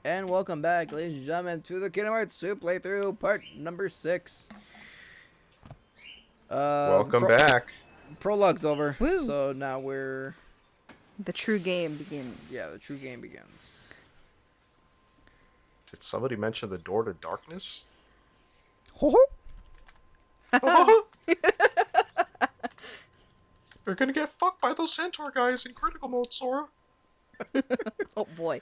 And welcome back, ladies and gentlemen, to the Kingdom Hearts 2 playthrough, part number 6. Welcome back. Prologue's over, Woo. so now we're... The true game begins. Yeah, the true game begins. Did somebody mention the door to darkness? Ho We're gonna get fucked by those centaur guys in critical mode, Sora. Oh boy.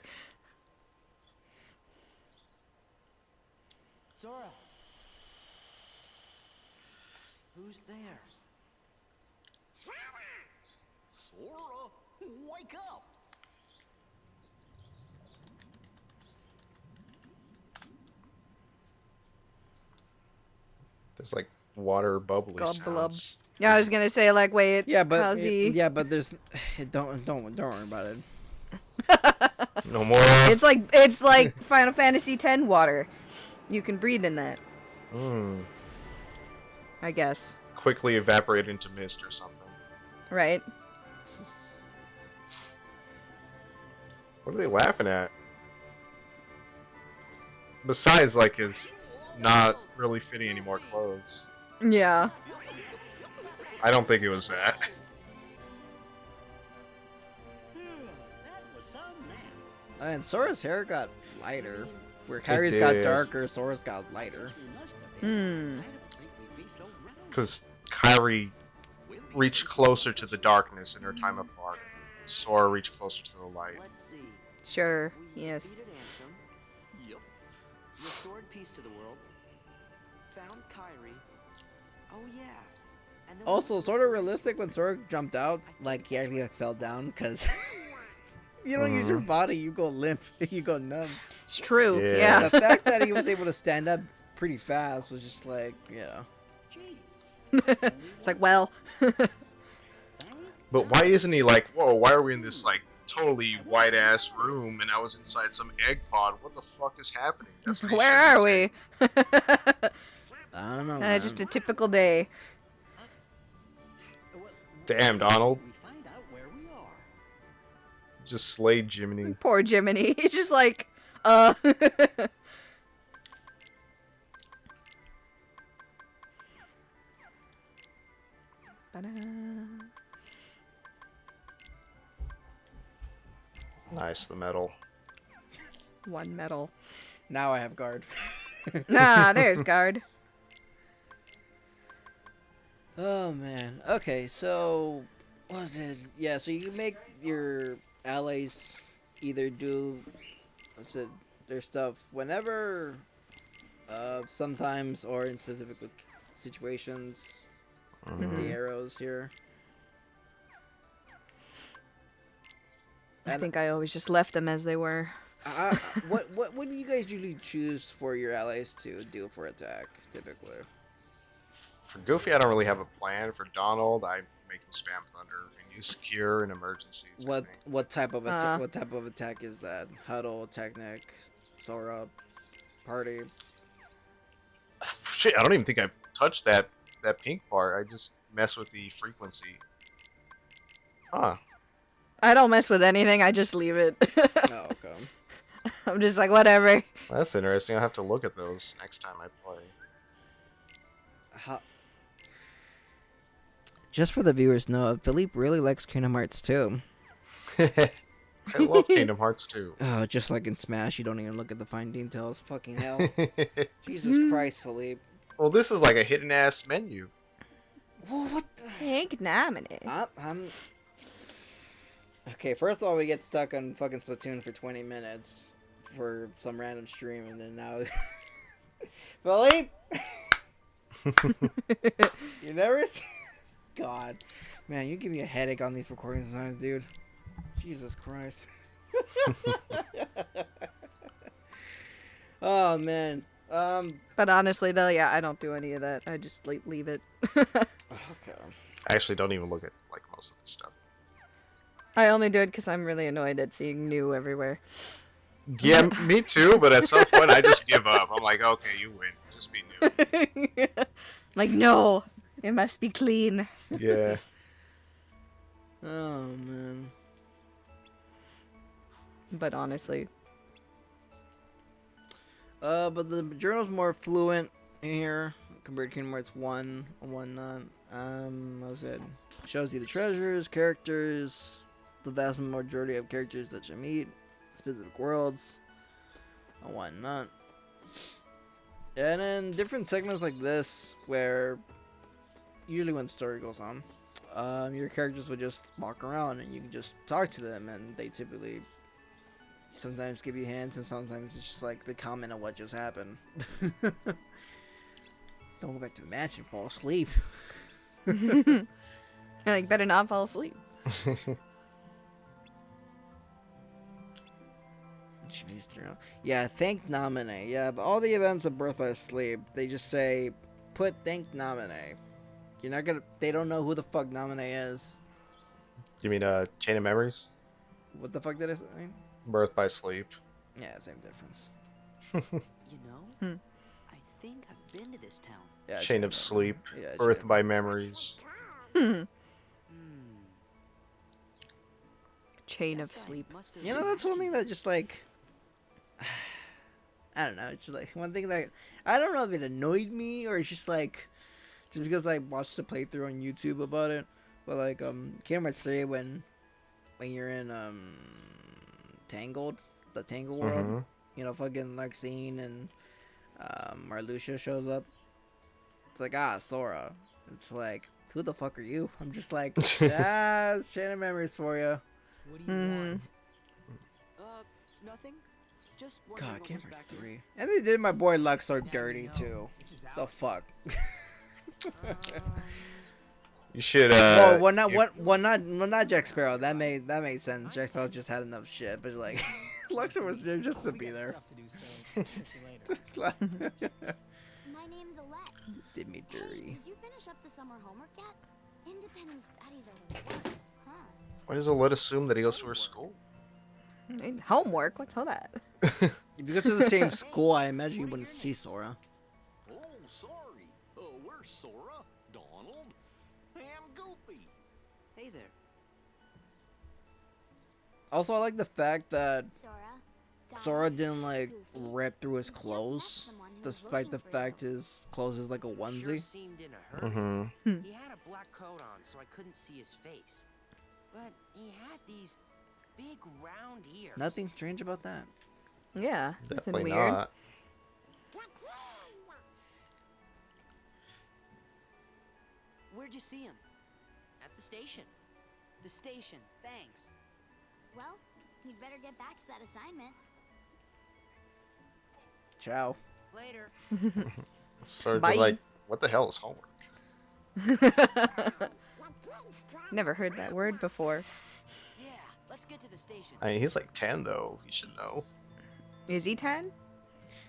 Sora! Who's there? Sora! Sora! Wake up! There's like water bubbly Gobblub. sounds. Yeah, I was gonna say like, wait, Yeah, but how's he? but there's don't worry about it. No more. It's like Final Fantasy X water. You can breathe in that, I guess. Quickly evaporate into mist or something. Right? What are they laughing at? Besides, like, his not really fitting any more clothes. Yeah. I don't think it was that. That was some nap. And Sora's hair got lighter. Where Kyrie's got did. darker, Sora's got lighter. You must have been. Hmm. I don't think we'd be so round. Because Kyrie reached closer to the darkness in her time apart. Sora reached closer to the light. Let's see. Sure. We Yes. defeated Ansem. Yep. Restored peace to the world. Found Kyrie. Oh yeah. And then Also, sort of realistic when Sora jumped out, like he actually like fell down, because you don't use your body, you go limp, you go numb. It's true. Yeah. Yeah. The fact that he was able to stand up pretty fast was just like, you know. Gee. It's like, well, But why isn't he like, whoa, why are we in this, like, totally white-ass room and I was inside some egg pod? What the fuck is happening? That's what he where should are say. we? I don't know, man. Just a typical day. Well, Damn, Donald. we find out where we are. Just slayed Jiminy. Poor Jiminy. He's just like, Ba-da. Nice, the medal. One medal. Now I have guard. Ah, there's guard. Oh man. Okay, so what was it? Yeah, so you can make your allies either do their stuff whenever, sometimes, or in specific situations. The arrows here. I think I always just left them as they were. What do you guys usually choose for your allies to do for attack typically? For Goofy, I don't really have a plan. For Donald, I make him spam Thunder and use Cure in emergencies. I think. What type of attack is that? Huddle, Technic, Sora, Party. Shit, I don't even think I touched that pink part. I just mess with the frequency. Huh. I don't mess with anything. I just leave it. Oh, okay. I'm just like, whatever. That's interesting. I'll have to look at those next time I play. Just for the viewers know, Philippe really likes Kingdom Hearts 2. I love Kingdom Hearts too. Oh, just like in Smash, you don't even look at the fine details. Fucking hell. Jesus Christ, Philippe. Well, this is like a hidden ass menu. Whoa, what the... Hank nominee. I'm... Okay, first of all, we get stuck on fucking Splatoon for 20 minutes for some random stream, and then now... Philippe! You never see... God. Man, you give me a headache on these recordings sometimes, dude. Jesus Christ. Oh, man. But honestly, though, yeah, I don't do any of that. I just leave it. Okay. I actually don't even look at like most of the stuff. I only do it because I'm really annoyed at seeing new everywhere. Yeah, me too. But at some point, I just give up. I'm like, okay, you win. Just be new. Like, no, it must be clean. Yeah. Oh, man. But honestly, But the journal's more fluent here compared to Kingdom Hearts 1 and whatnot. What was it? Shows you the treasures, characters, the vast majority of characters that you meet, specific worlds, and whatnot. And then different segments like this, where usually when story goes on, your characters would just walk around and you can just talk to them, and they typically sometimes give you hints, and sometimes it's just like the comment of what just happened. Don't go back to the match and fall asleep. Like, better not fall asleep. Jeez, journal. Yeah, thank Nominee. Yeah, but all the events of Birth by Sleep, they just say, put thank Nominee. You're not gonna. They don't know who the fuck Nominee is. You mean Chain of Memories? What the fuck did I say? Birth by Sleep. Yeah, same difference. You know, Hmm. I think I've been to this town. Yeah, Chain of Sleep. Yeah, Birth Chain of- by Memories. Hmm. Hmm. Chain of Guess I sleep. must have You know, been that's one watching thing that just like. I don't know. It's just like one thing that I don't know if it annoyed me or it's just like, just because I watched the playthrough on YouTube about it. But like Kingdom Hearts 3 when you're in Tangled, the Tangle world, Mhm. you know, fucking Lexine and Marluxia shows up. It's like, Sora. It's like, who the fuck are you? I'm just like, it's Chain of Memories for you. What do you Hmm. want? Nothing. Just wondering God, what Kingdom was Hearts back 3. And they did my boy Luxor dirty too. The fuck. there. You should well, you- not Jack Sparrow. That made sense. Jack Sparrow just had enough shit, but like, Luxor was there just to be there. My name's Alette. Did me Hey, dirty. did you finish up the summer homework yet? Independent studies are the worst, huh? Why does Alette assume that he goes to her school? Homework? What's all that? If you go to the same school, I imagine you wouldn't see Sora. Oh, sorry. Where's Sora? Donald? I'm Goofy. Hey there. Also, I like the fact that Sora. Sora Donald, didn't like Goofy. rip through his You just clothes, met someone who was despite the looking for fact you. his clothes is like a Sure onesie. seemed in a hurry. Mm-hmm. He had a black coat on, so I couldn't see his face. But he had these big round ears. Nothing strange about that. Yeah, nothing Definitely weird. not. Where'd you see him? At the station. The station. Thanks. Well, you'd better get back to that assignment. Ciao. Later. Sort Bye. of like, what the hell is homework? Never heard that word before. Yeah, let's get to the station. I mean, he's like 10 though. He should know. Is he 10?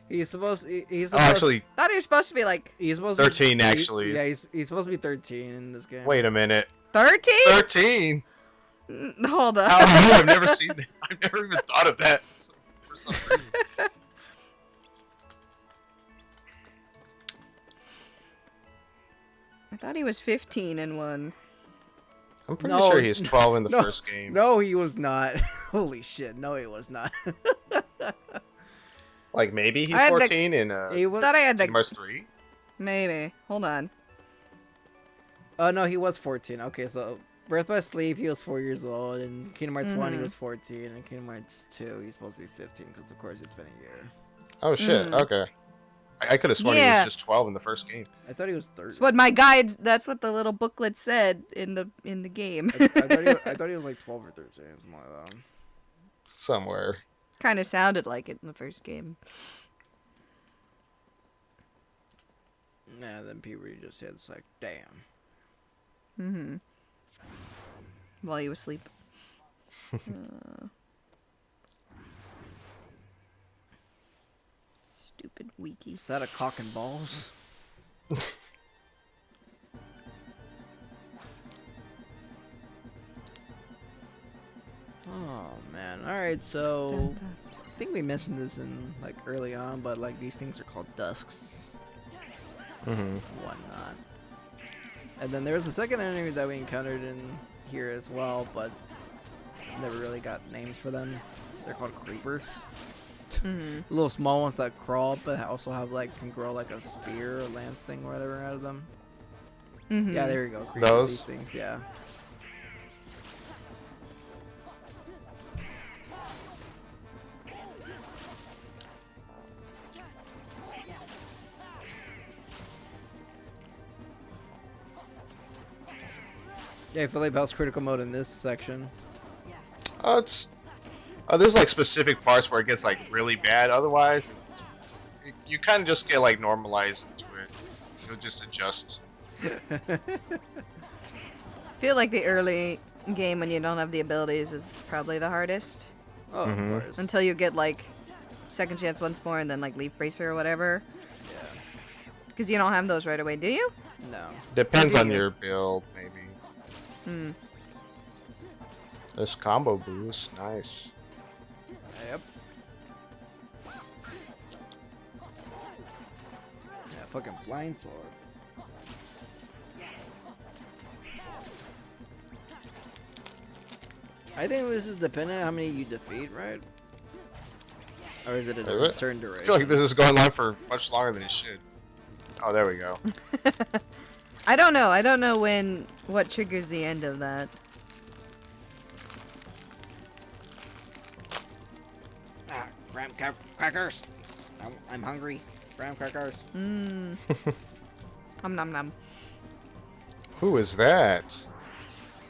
He's supposed. He's Oh, supposed, actually, Thought he was supposed to be like he's supposed 13 to be, actually. Yeah, he's supposed to be 13 in this game. Wait a minute. 13? 13? Hold up. How new? I've never seen that. I've never even thought of that for some reason. I thought he was 15 in one. I'm pretty No, sure he was 12 in the no, first game. No, he was not. Holy shit! No, he was not. Like maybe he's I had the- 14 in he was. Thought I had Kingdom the. Hearts 3. Maybe. Hold on. Oh no, he was 14. Okay, so Birth by Sleep, he was 4 years old, and Kingdom Hearts 1, he Mhm. was 14, and Kingdom Hearts 2, he's supposed to be 15, because of course it's been a year. Oh shit. Mm. Okay. I could have sworn he Yeah. was just 12 in the first game. I thought he was 30. That's what my guides. That's what the little booklet said in the game. I thought he was like 12 or 13, something like that. Somewhere. Kind of sounded like it in the first game. Nah, then puberty just hit. It's like, damn. Mm-hmm. While you asleep. Stupid wiki. Is that a cock and balls? Oh man. Alright, so Dun, dun. I think we mentioned this in like early on, but like these things are called dusks. Mm-hmm. Whatnot. And then there was a second enemy that we encountered in here as well, but never really got names for them. They're called creepers. Little small ones that crawl, but also have like can grow like a spear or lance thing or whatever out of them. Yeah, there you go. Creatures, Those? these things, yeah. Yeah, Philip, how's critical mode in this section? It's there's like specific parts where it gets like really bad. Otherwise, you kind of just get like normalized into it. You'll just adjust. Feel like the early game when you don't have the abilities is probably the hardest. Oh, of course. Until you get like second chance once more and then like leaf bracer or whatever. Yeah. Because you don't have those right away, do you? No. Depends on Yeah. your build, maybe. This combo boost, nice. Yep. Yeah, fucking blind sword. I think this is dependent on how many you defeat, right? Or is it a Is it? turn I duration? feel like this is going on for much longer than it should. Oh, there we go. I don't know. I don't know what triggers the end of that. Ah, graham crackers. I'm hungry. Graham crackers. Nom nom nom. Who is that?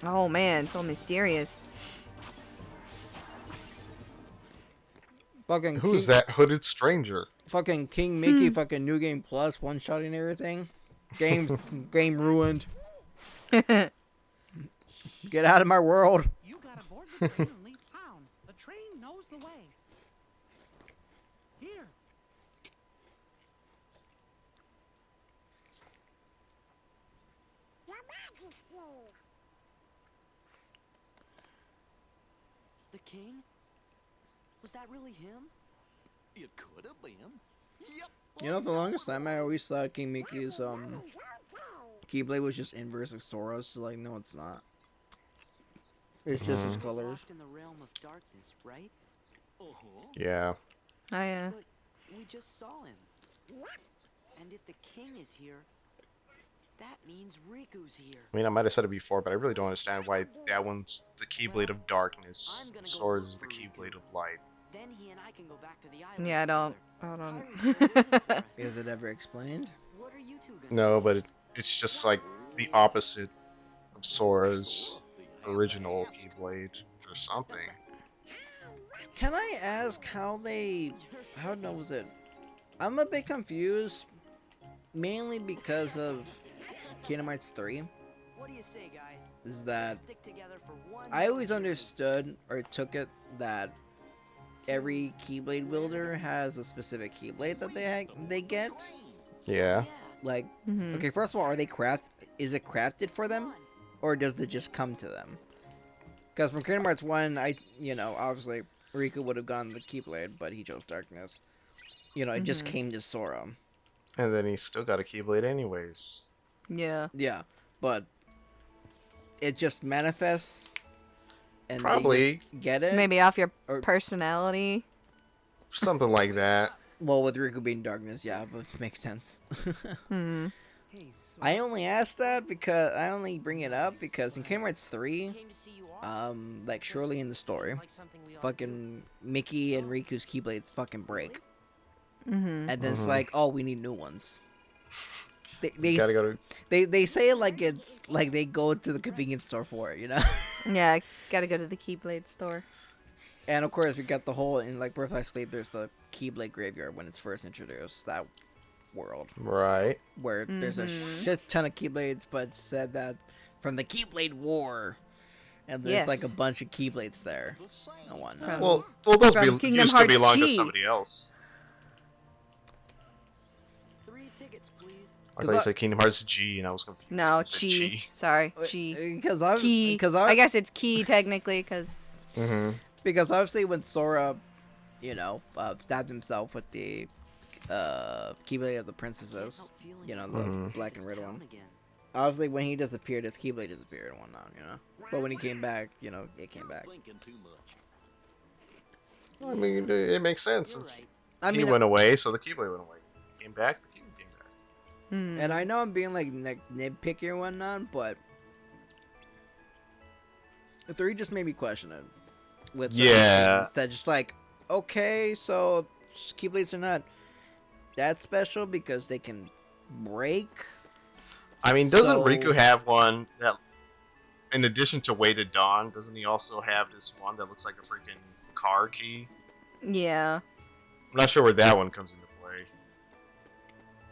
Oh man, so mysterious. Fucking Who's King, that hooded stranger? Fucking King Mickey. Fucking new game plus one shotting everything. Game ruined. Get out of my world. You gotta board the train and leave town. The train knows the way. Here. Your Majesty. The king? Was that really him? It could have been. Yep. You know, for the longest time, I always thought King Mickey's Keyblade was just inverse of Sora's. Like, no, it's not. It's just his He's colors. locked in the realm of darkness, right? Uh-huh. Yeah. But we just saw him. And if the king is here, that means Riku's here. I mean, I might have said it before, but I really don't understand why that one's the Keyblade of Darkness. I'm gonna go Sora's is look the for Riku. Keyblade of Light. Then he and I can go back to the island. Yeah, I don't. together. Is it ever explained? What are you two gonna No, but it's just like the opposite of Sora's original Keyblade or something. Can I ask how was it? I'm a bit confused, mainly because of Kingdom Hearts 3. What do you say, guys? Is that Stick together for one I always year. understood or took it that every Keyblade wielder has a specific Keyblade that they get. Yeah. Like, okay, first of all, is it crafted for them, or does it just come to them? Because from Kingdom Hearts 1, obviously Riku would have gotten the Keyblade, but he chose Darkness. It just came to Sora. And then he still got a Keyblade anyways. Yeah. Yeah, but it just manifests, and they Probably. just get it. Maybe off your Or- personality. Something like that. Well, with Riku being Darkness, yeah, but it makes sense. Hey, so I only asked that because I only bring it up because in Kingdom Hearts 3, Came to see you off. like surely in the story, Like something we ought to fucking Mickey and Riku's Keyblades fucking break, Mm-hmm. and then it's like, oh, we need new ones. You gotta go to. They say it like it's like they go to the convenience store for it, Yeah, gotta go to the Keyblade store. And of course, we got the whole in like Birth by Sleep. There's the Keyblade graveyard when it's first introduced. That world Right. where there's a shit ton of Keyblades, but said that from the Keyblade War, and there's like a Yes. bunch of Keyblades there The same. and whatnot. Well, those From Kingdom used to Hearts belong to G. somebody else. 3 tickets, please. I thought you said Kingdom Hearts G, and I was confused. No, You said Chi. G. Sorry, Chi. Key. I I guess it's Key technically, because Mm-hmm. because obviously when Sora, stabbed himself with the Keyblade of the Princesses, Help feeling the Mhm. black and red down one. again. Obviously, when he disappeared, his Keyblade disappeared and whatnot, But when he came back, it came back. Thinking too much. I mean, it makes sense You're since right. I he mean, went away, so the Keyblade went away. Came back, the Keyblade came back. Hmm. and I know I'm being like nitpicky and whatnot, but 3 just made me question it. With certain Yeah. things that just like, okay, so Keyblades are not that special because they can break. I mean, doesn't So- Riku have one that, in addition to Way to Dawn, doesn't he also have this one that looks like a freaking car key? Yeah. I'm not sure where that one comes into play.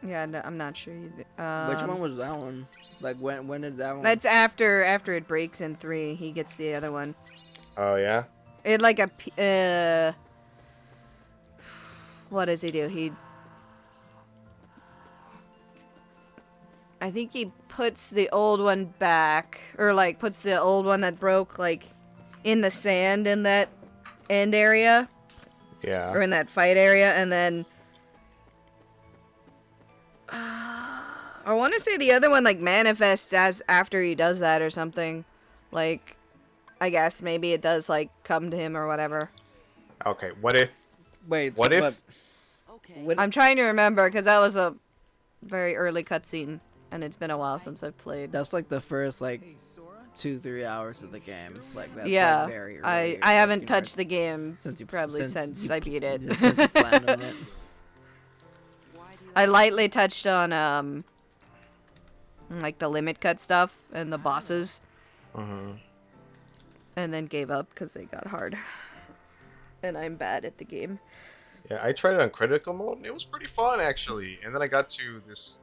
Yeah, no, I'm not sure either. Which one was that one? Like when did that one? That's after it breaks in 3. He gets the other one. Oh yeah. It like a what does he do? I think he puts the old one back, or like puts the old one that broke like in the sand in that end area, Yeah. or in that fight area, and then I want to say the other one like manifests as after he does that or something. Like, I guess maybe it does like come to him or whatever. Okay. What if? Wait. What so, if- but Okay. what- I'm trying to remember because that was a very early cutscene, and it's been a while since I've played. that's like the first like 2-3 hours of the game. Like that's Yeah, like, very early. I like, haven't you know, touched the game since you probably since you- I beat it. since you planned on it. Why do you I lightly touched on like the limit cut stuff and the bosses, Mhm. and then gave up because they got hard. And I'm bad at the game. Yeah, I tried it on critical mode, and it was pretty fun actually. And then I got to this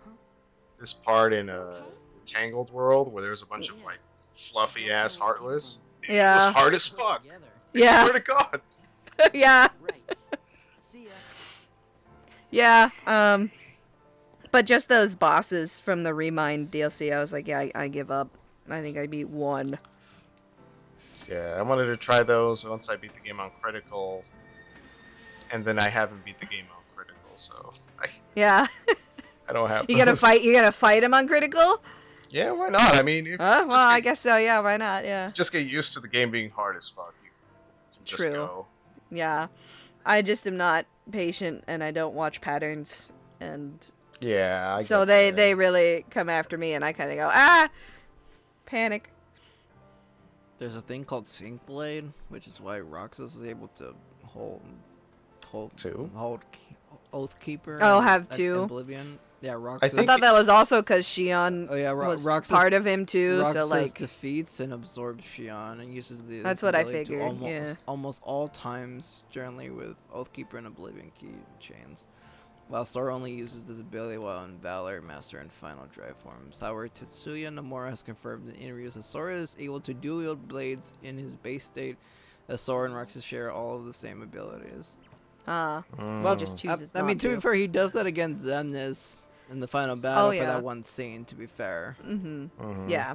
part in the Tangled world where there's a bunch of like fluffy ass Heartless. It Yeah. was hard as fuck. Together. I Yeah. swear to God. Yeah, Right. See ya. yeah. But just those bosses from the Remind DLC, I was like, yeah, I give up. I think I beat 1. Yeah, I wanted to try those once I beat the game on critical, and then I haven't beat the game on critical, so Yeah, I don't have. you gotta those. fight. You gotta fight him on critical. Yeah, why not? I mean, if Well, just I get- guess so. Yeah, why not? Yeah. just get used to the game being hard as fuck. You can just True. go. Yeah, I just am not patient, and I don't watch patterns, and Yeah. I so get that. they really come after me, and I kind of go panic. There's a thing called Sync Blade, which is why Roxas is able to hold Two? Oathkeeper. Oh, and- have and two? Oblivion. Yeah, Roxas. I think- thought that was also because Shion Oh yeah, was Roxas. part of him too. Roxas So like, defeats and absorbs Shion and uses the. That's its what I ability to figured, Almost, yeah. almost all times, generally with Oathkeeper and Oblivion key chains. While Sora only uses this ability while in Valor, Master, and Final Drive forms. However, Tetsuya Nomura has confirmed in interviews that Sora is able to dual blades in his base state, as Sora and Roxas share all of the same abilities. well, Mm. just I, chooses. I mean, not to be fair, he does that against Xemnas in the final battle Oh, for yeah. that one scene. To be fair, Mhm. Mhm. Yeah.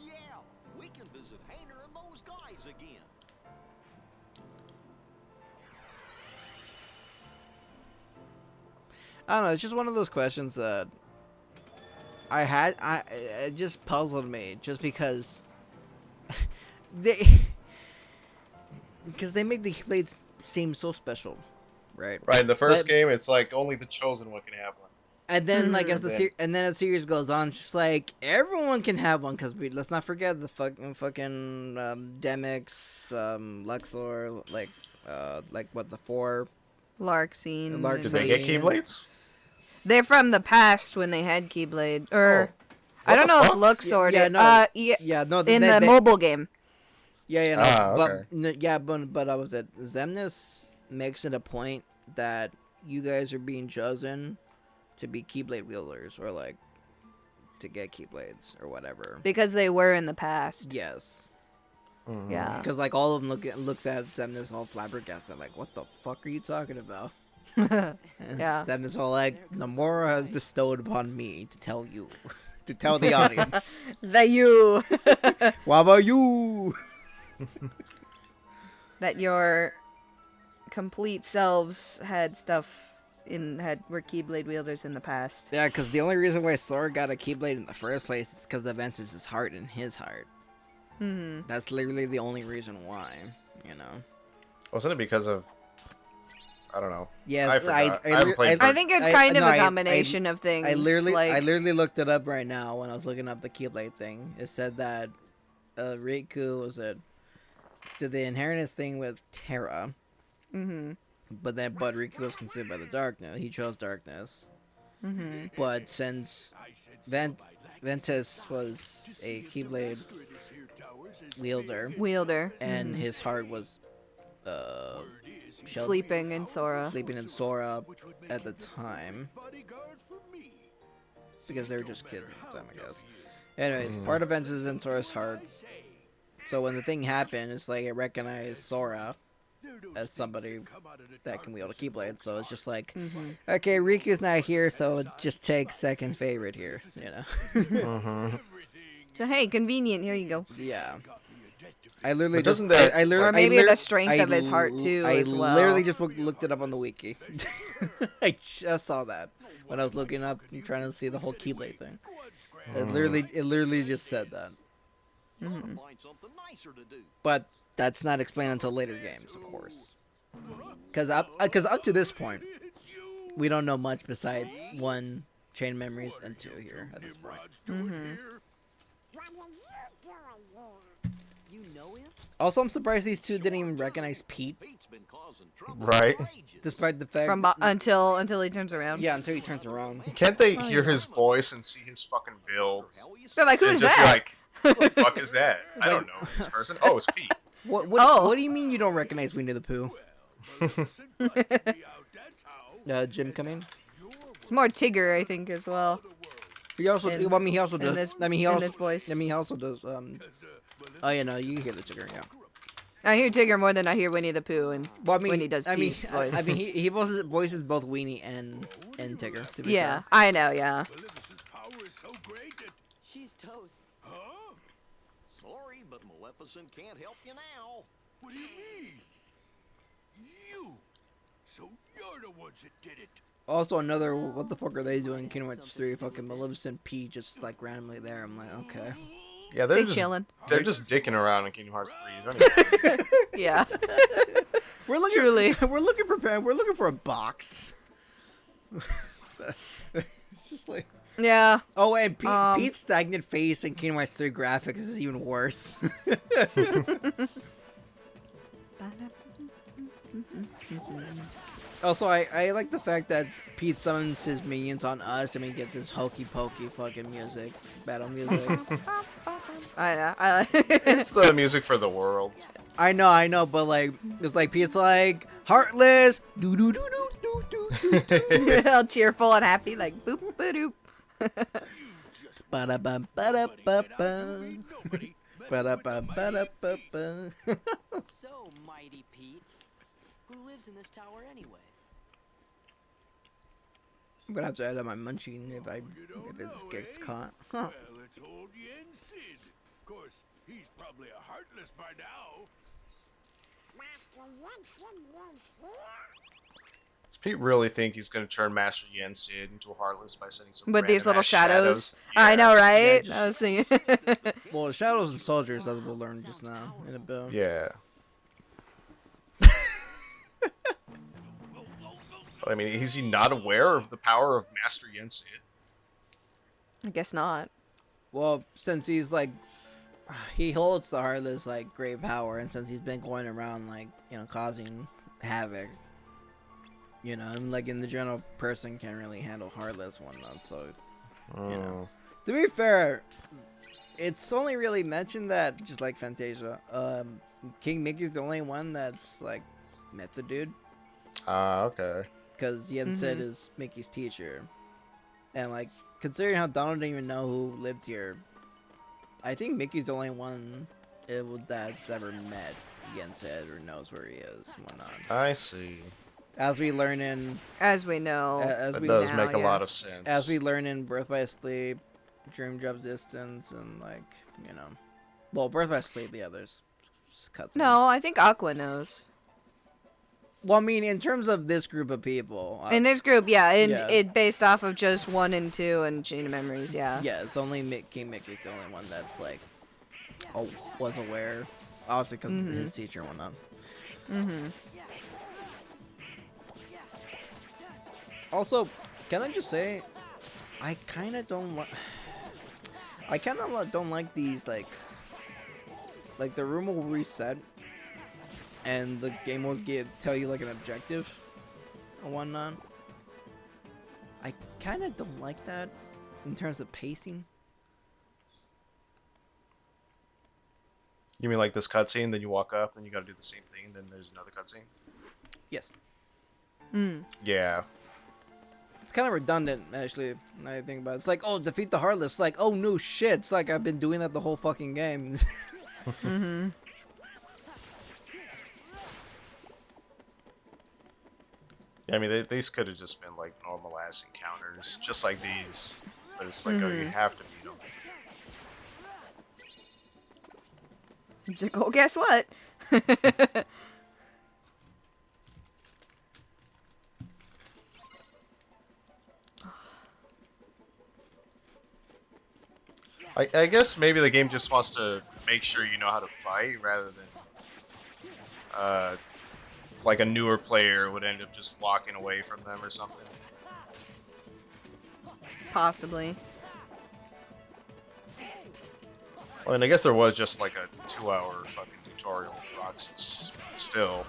Yeah, we can visit Hayner and those guys again. I don't know. It's just one of those questions that I had. It just puzzled me, just because they make the blades seem so special, right? Right, in the first But- game, it's like only the chosen one can have one. And then like as the Mhm. and then as the series goes on, it's just like everyone can have one because let's not forget the fucking Demix, Luxor, like what the 4. Larkscene. Larkscene. Did they get Keyblades? They're from the past when they had Keyblade, or I What don't the know fuck? if Luxor Yeah, did. no. Yeah, Yeah, no, in the mobile game. Yeah, no, Ah, but okay. but I was at Xemnas makes it a point that you guys are being chosen to be Keyblade wielders or like to get Keyblades or whatever. Because they were in the past. Yes, Mhm. Yeah. because like all of them looks at Xemnas all flabbergasted, like, what the fuck are you talking about? And Yeah. Xemnas all like, Nomura has bestowed upon me to tell you, to tell the audience. That you. What about you? that your complete selves had stuff were Keyblade wielders in the past. Yeah, because the only reason why Sora got a Keyblade in the first place is because of Ventus's heart in his heart. Hmm. That's literally the only reason why, you know. Wasn't it because of? I don't know. Yeah, I forgot. I haven't played I think it's I- kind of no, a I- combination of things. I like, literally looked it up right now when I was looking up the Keyblade thing. It said that Riku did the inheritance thing with Terra, mm-hmm. but Riku was consumed by the darkness. He chose darkness. Mm-hmm. But since Ventus was a Keyblade wielder, and his heart was Sleeping in Sora. sleeping in Sora at the time, because they were just kids at the time, I guess. Anyways, part of Ventus is in Sora's heart. So when the thing happened, it's like it recognized Sora as somebody that can wield a Keyblade. So it's just like, okay, Riku's not here, so just take second favorite here, you know? So hey, convenient. Here you go. Yeah. I literally But just, doesn't that- I literally, Or maybe I lit- the strength I of his heart, too, I as well. literally just looked it up on the wiki. I just saw that when I was looking up and trying to see the whole Keyblade thing. It literally just said that. Gotta find something nicer to do. But that's not explained until later games, of course. Because up to this point, we don't know much besides 1, Chain Memories, and 2 here at this point. You know him? Also, I'm surprised these two didn't even recognize Pete, Pete's been causing trouble Right. for ages. despite the fact. Until he turns around. yeah, until he turns around. Can't they hear his voice and see his fucking builds? How you They're like, And who's just be that? like, who the fuck is that? I don't know this person. Oh, it's Pete. Oh. What do you mean you don't recognize Winnie the Pooh? Jim coming. It's more Tigger, I think, as well. He also. In- I mean, he also in does. this- I mean, he in also. this voice. I mean, he also does. Oh yeah, no, you can hear the Tigger. Yeah. I hear Tigger more than I hear Winnie the Pooh, and Well, I mean, when he does I mean, Pete's voice. I mean, he voices both Weenie and Tigger. To be yeah, fair. I know, yeah. She's toast. Sorry, but Maleficent can't help you now. What do you mean? You. So you're the ones that did it. Also, another. What the fuck are they doing? in Kingdom Hearts 3, fucking Maleficent Pete just like randomly there. I'm like, okay. Yeah, They chillin'. They're just dicking around in Kingdom Hearts 3. You don't even- Yeah. We're looking. Truly. We're looking for a box. It's just like. Yeah. Oh, and Um, Pete's stagnant face in Kingdom Hearts 3 graphics is even worse. Also, I like the fact that Pete summons his minions on us and we get this hokey pokey fucking music, battle music. I know. It's the music for the world. I know, but like, it's like Pete's like, heartless, doo doo doo doo doo doo doo. All cheerful and happy, like boop ba doop. Ba-da-bum, ba-da-ba-bum. Ba-da-bum, ba-da-ba-bum. So, mighty Pete. Who lives in this tower anyway? I'm gonna have to edit my munching if it gets caught. Huh. Well, it's old Yen Sid. Of course, he's probably a heartless by now. Master Winston is here. Does Pete really think he's going to turn Master Yen Sid into a heartless by sending some With these random little ass shadows. Yeah. I know, right? just- I was thinking. Well, Shadows and Soldiers, as we'll learn just now in a bit. Yeah. But I mean, is he not aware of the power of Master Yen Sid? I guess not. Well, since he's like, he holds the Heartless like great power, and since he's been going around like causing havoc, and like in the general person can't really handle Heartless and whatnot. So, to be fair, it's only really mentioned that just like Fantasia, King Mickey's the only one that's like met the dude. Okay. Because Yen Sid is Mickey's teacher. And, like, considering how Donald didn't even know who lived here, I think Mickey's the only one that's ever met Yen Sid or knows where he is and whatnot. I see. As we learn in... As we know. As That we does now, make a yeah. lot of sense. As we learn in Birth by Sleep, Dream Drop Distance, and, like, Well, Birth by Sleep, the others. Just cuts. No, I think Aqua knows. Well, I mean, in terms of this group of people... In this group, yeah, yeah. it based off of just 1 and 2 and Chain of Memories, yeah. Yeah, it's only King Mickey's the only one that's like, was aware, obviously because of his teacher and whatnot. Mm-hmm. Also, can I just say, I kind of don't like. I kind of don't like these like the room will reset, and the game will tell you like an objective, or whatnot. I kind of don't like that in terms of pacing. You mean like this cutscene? Then you walk up, then you got to do the same thing. Then there's another cutscene. Yes, Yeah. it's kind of redundant actually. Now I think about it, it's like, oh, defeat the Heartless. Like, oh no shit. It's like I've been doing that the whole fucking game. Mm-hmm. Yeah, I mean, these could have just been like normal ass encounters, just like these. But it's like, oh, you have to beat them. It's like, oh, guess what? I guess maybe the game just wants to make sure you know how to fight rather than like a newer player would end up just walking away from them or something. Possibly. I mean, I guess there was just like a 2-hour fucking tutorial with Roxas. Still.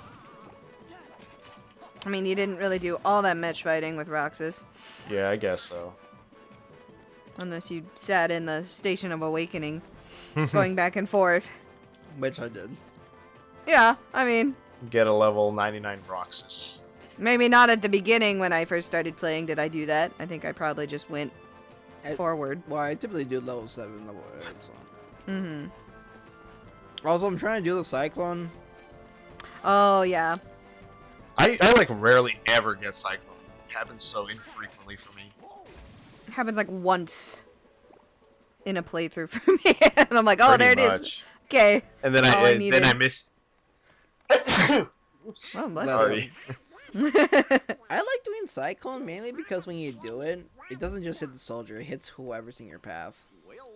I mean, you didn't really do all that much fighting with Roxas. Yeah, I guess so. Unless you sat in the Station of Awakening, going back and forth. Which I did. Yeah, I mean, Get a level 99 Roxas. maybe not at the beginning when I first started playing did I do that. I think I probably just went forward. Well, I typically do level 7, level 8. So. Mm-hmm. Also, I'm trying to do the Cyclone. Oh, yeah. I like rarely ever get Cyclone. It happens so infrequently for me. It happens like once in a playthrough for me. And I'm like, oh, Pretty there it is. much. Okay. And then All I I needed. miss. Oh, bless Sorry. I like doing Cyclone mainly because when you do it, it doesn't just hit the soldier, it hits whoever's in your path.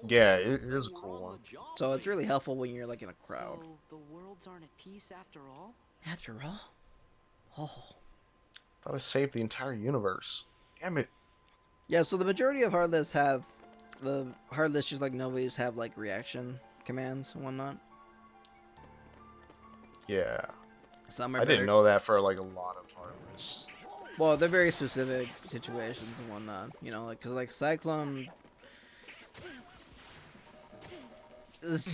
Yeah, it is a cool one. So it's really helpful when you're like in a crowd. So the worlds aren't at peace after all? After all? Oh. Thought I saved the entire universe. Damn it. Yeah, so the majority of Heartless have the Heartless just like nobody's have like reaction commands and whatnot. Yeah. Some are I didn't better- know that for like a lot of Heartless. Well, they're very specific situations and whatnot. You know, like, cause like Cyclone,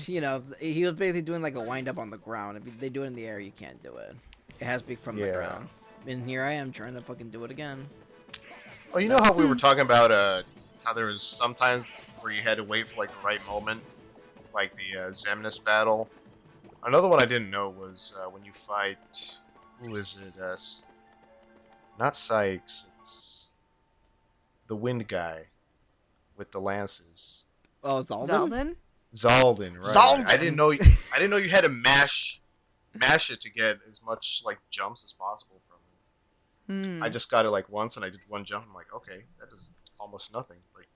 you know, he was basically doing like a wind up on the ground. If they do it in the air, you can't do it. It has to be from the Yeah. ground. And here I am trying to fucking do it again. Oh, you know how we were talking about how there was sometimes where you had to wait for like the right moment, like the Xemnas battle. Another one I didn't know was when you fight. Who is it? Not Sykes. It's the Wind guy with the lances. Oh, Zaldin? Zaldin? Zaldin, right? Zaldin! I didn't know. I didn't know you had to mash it to get as much like jumps as possible from him. Hmm. I just got it like once, and I did one jump. I'm like, okay, that does almost nothing. Like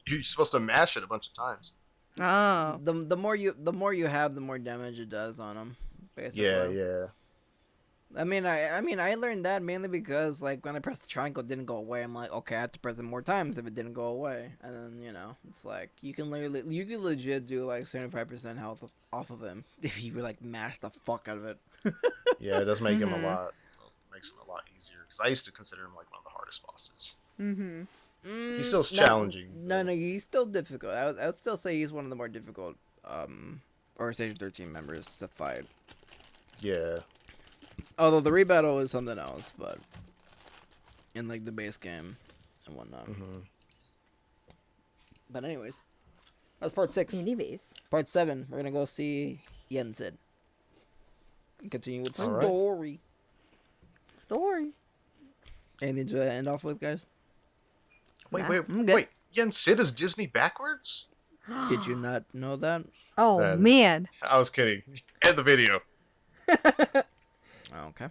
you're supposed to mash it a bunch of times. Oh. The more you have, the more damage it does on them. Basically. Yeah, yeah. I mean, I learned that mainly because like when I pressed the triangle, it didn't go away. I'm like, okay, I have to press it more times if it didn't go away. And then it's like you can legit do like 75% health off of him if you like mash the fuck out of it. Yeah, it does make him a Mhm. lot. Makes him a lot easier because I used to consider him like one of the hardest bosses. Mm-hmm. He's still challenging. No, he's still difficult. I would still say he's one of the more difficult Organization 13 members to fight. Yeah. Although the rebattle is something else, but in like the base game and whatnot. Mm-hmm. But anyways, that's part 6. Anyways. Part 7, we're gonna go see Yensid. And continue with the All right. story. Story. Anything to end off with, guys? Wait, Nah, wait, I'm good. wait. Yen Sid is Disney backwards? Did you not know that? Oh, That- man. I was kidding. End the video. Oh, okay.